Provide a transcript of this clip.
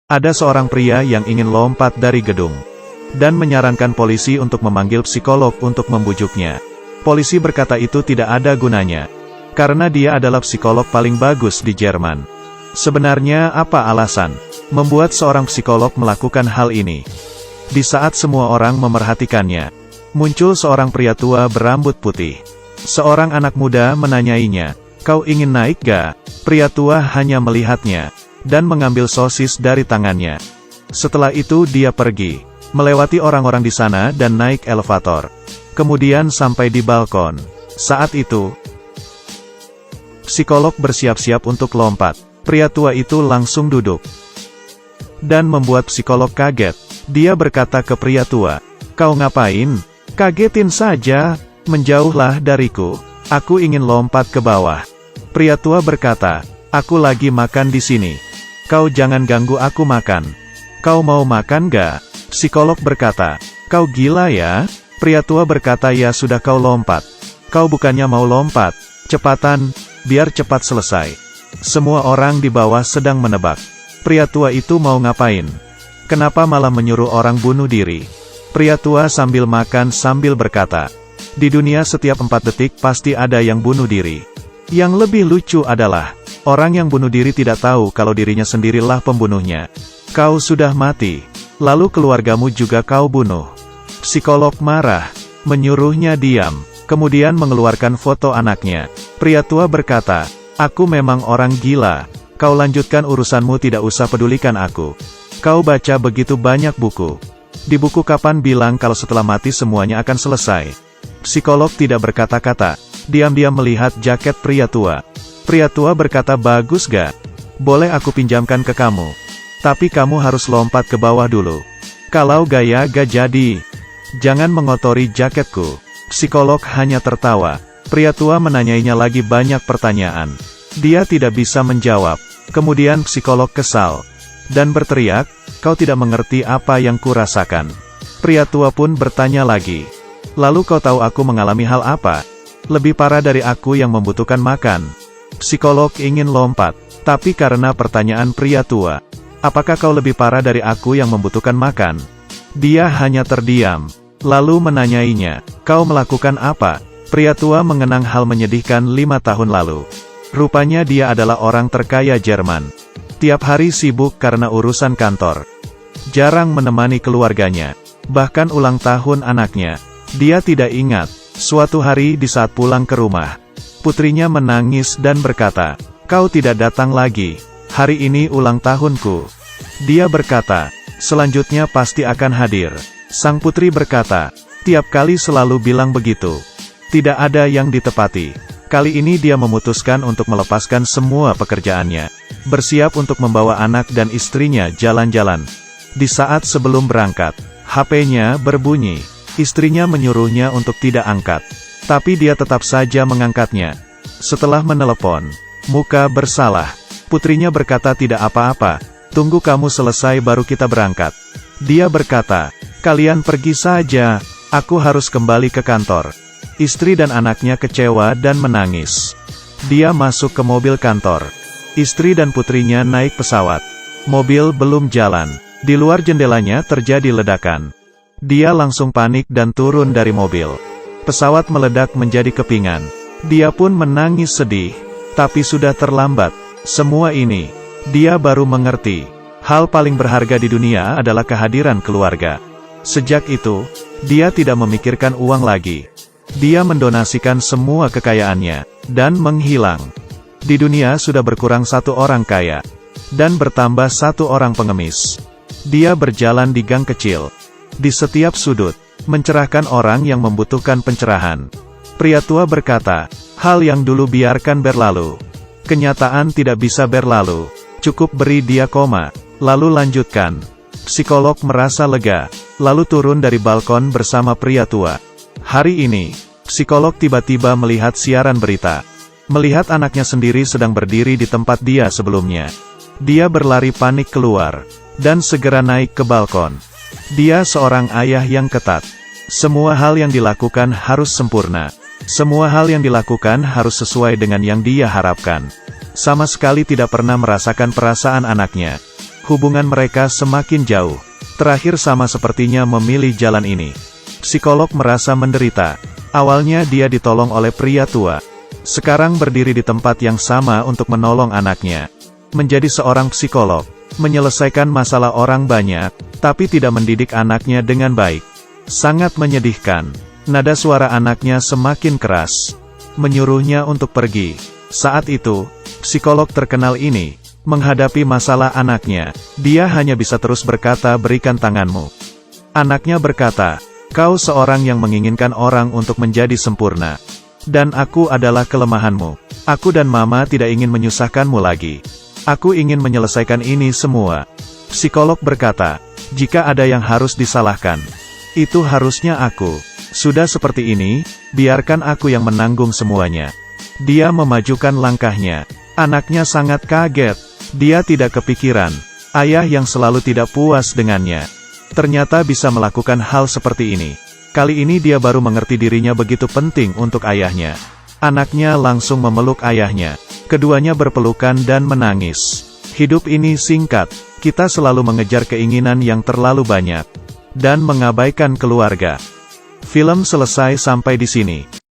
Ada seorang pria yang ingin lompat dari gedung dan menyarankan polisi untuk memanggil psikolog untuk membujuknya. Polisi berkata itu tidak ada gunanya, karena dia adalah psikolog paling bagus di Jerman. Sebenarnya apa alasan membuat seorang psikolog melakukan hal ini? Di saat semua orang memerhatikannya, muncul seorang pria tua berambut putih. Seorang anak muda menanyainya, "Kau ingin naik gak?" Pria tua hanya melihatnya dan mengambil sosis dari tangannya. Setelah itu dia pergi, melewati orang-orang di sana dan naik elevator. Kemudian sampai di balkon. Saat itu, psikolog bersiap-siap untuk lompat. Pria tua itu langsung duduk dan membuat psikolog kaget. Dia berkata ke pria tua, "Kau ngapain? Kagetin saja, menjauhlah dariku. Aku ingin lompat ke bawah." Pria tua berkata, "Aku lagi makan di sini. Kau jangan ganggu aku makan. Kau mau makan gak?" Psikolog berkata, "Kau gila ya?" Pria tua berkata, "Ya sudah kau lompat. Kau bukannya mau lompat? Cepatan, biar cepat selesai." Semua orang di bawah sedang menebak. Pria tua itu mau ngapain? Kenapa malah menyuruh orang bunuh diri? Pria tua sambil makan sambil berkata, "Di dunia setiap 4 detik pasti ada yang bunuh diri. Yang lebih lucu adalah, orang yang bunuh diri tidak tahu kalau dirinya sendirilah pembunuhnya. Kau sudah mati, lalu keluargamu juga kau bunuh." Psikolog marah, menyuruhnya diam, kemudian mengeluarkan foto anaknya. Pria tua berkata, "Aku memang orang gila. Kau lanjutkan urusanmu, tidak usah pedulikan aku. Kau baca begitu banyak buku. Di buku kapan bilang kalau setelah mati semuanya akan selesai?" Psikolog tidak berkata-kata, diam-diam melihat jaket pria tua. Pria tua berkata, "Bagus gak? Boleh aku pinjamkan ke kamu. Tapi kamu harus lompat ke bawah dulu. Kalau gaya gak jadi. Jangan mengotori jaketku." Psikolog hanya tertawa. Pria tua menanyainya lagi banyak pertanyaan. Dia tidak bisa menjawab. Kemudian psikolog kesal dan berteriak, "Kau tidak mengerti apa yang kurasakan." Pria tua pun bertanya lagi, "Lalu kau tahu aku mengalami hal apa? Lebih parah dari aku yang membutuhkan makan." Psikolog ingin lompat, tapi karena pertanyaan pria tua, "Apakah kau lebih parah dari aku yang membutuhkan makan?" Dia hanya terdiam, lalu menanyainya, "Kau melakukan apa?" Pria tua mengenang hal menyedihkan 5 tahun lalu. Rupanya dia adalah orang terkaya Jerman. Tiap hari sibuk karena urusan kantor. Jarang menemani keluarganya. Bahkan ulang tahun anaknya, dia tidak ingat. Suatu hari di saat pulang ke rumah, putrinya menangis dan berkata, "Kau tidak datang lagi. Hari ini ulang tahunku." Dia berkata, "Selanjutnya pasti akan hadir." Sang putri berkata, "Tiap kali selalu bilang begitu. Tidak ada yang ditepati." Kali ini dia memutuskan untuk melepaskan semua pekerjaannya, bersiap untuk membawa anak dan istrinya jalan-jalan. Di saat sebelum berangkat, HP-nya berbunyi. Istrinya menyuruhnya untuk tidak angkat, tapi dia tetap saja mengangkatnya. Setelah menelepon, muka bersalah. Putrinya berkata, "Tidak apa-apa, tunggu kamu selesai baru kita berangkat." Dia berkata, "Kalian pergi saja, aku harus kembali ke kantor." Istri dan anaknya kecewa dan menangis. Dia masuk ke mobil kantor. Istri dan putrinya naik pesawat. Mobil belum jalan. Di luar jendelanya terjadi ledakan. Dia langsung panik dan turun dari mobil. Pesawat meledak menjadi kepingan. Dia pun menangis sedih. Tapi sudah terlambat. Semua ini, dia baru mengerti. Hal paling berharga di dunia adalah kehadiran keluarga. Sejak itu, dia tidak memikirkan uang lagi. Dia mendonasikan semua kekayaannya dan menghilang. Di dunia sudah berkurang 1 orang kaya dan bertambah 1 orang pengemis. Dia berjalan di gang kecil, di setiap sudut, mencerahkan orang yang membutuhkan pencerahan. Pria tua berkata, "Hal yang dulu biarkan berlalu. Kenyataan tidak bisa berlalu. Cukup beri dia koma, lalu lanjutkan." Psikolog merasa lega, lalu turun dari balkon bersama pria tua. Hari ini, psikolog tiba-tiba melihat siaran berita. Melihat anaknya sendiri sedang berdiri di tempat dia sebelumnya. Dia berlari panik keluar, dan segera naik ke balkon. Dia seorang ayah yang ketat. Semua hal yang dilakukan harus sempurna. Semua hal yang dilakukan harus sesuai dengan yang dia harapkan. Sama sekali tidak pernah merasakan perasaan anaknya. Hubungan mereka semakin jauh. Terakhir sama sepertinya memilih jalan ini. Psikolog merasa menderita. Awalnya dia ditolong oleh pria tua. Sekarang berdiri di tempat yang sama untuk menolong anaknya. Menjadi seorang psikolog, menyelesaikan masalah orang banyak, tapi tidak mendidik anaknya dengan baik. Sangat menyedihkan. Nada suara anaknya semakin keras, menyuruhnya untuk pergi. Saat itu, psikolog terkenal ini menghadapi masalah anaknya. Dia hanya bisa terus berkata, "Berikan tanganmu." Anaknya berkata, "Kau seorang yang menginginkan orang untuk menjadi sempurna. Dan aku adalah kelemahanmu. Aku dan mama tidak ingin menyusahkanmu lagi. Aku ingin menyelesaikan ini semua." Psikolog berkata, "Jika ada yang harus disalahkan, itu harusnya aku. Sudah seperti ini, biarkan aku yang menanggung semuanya." Dia memajukan langkahnya. Anaknya sangat kaget. Dia tidak kepikiran, ayah yang selalu tidak puas dengannya, ternyata bisa melakukan hal seperti ini. Kali ini dia baru mengerti dirinya begitu penting untuk ayahnya. Anaknya langsung memeluk ayahnya. Keduanya berpelukan dan menangis. Hidup ini singkat, kita selalu mengejar keinginan yang terlalu banyak, dan mengabaikan keluarga. Film selesai sampai di sini.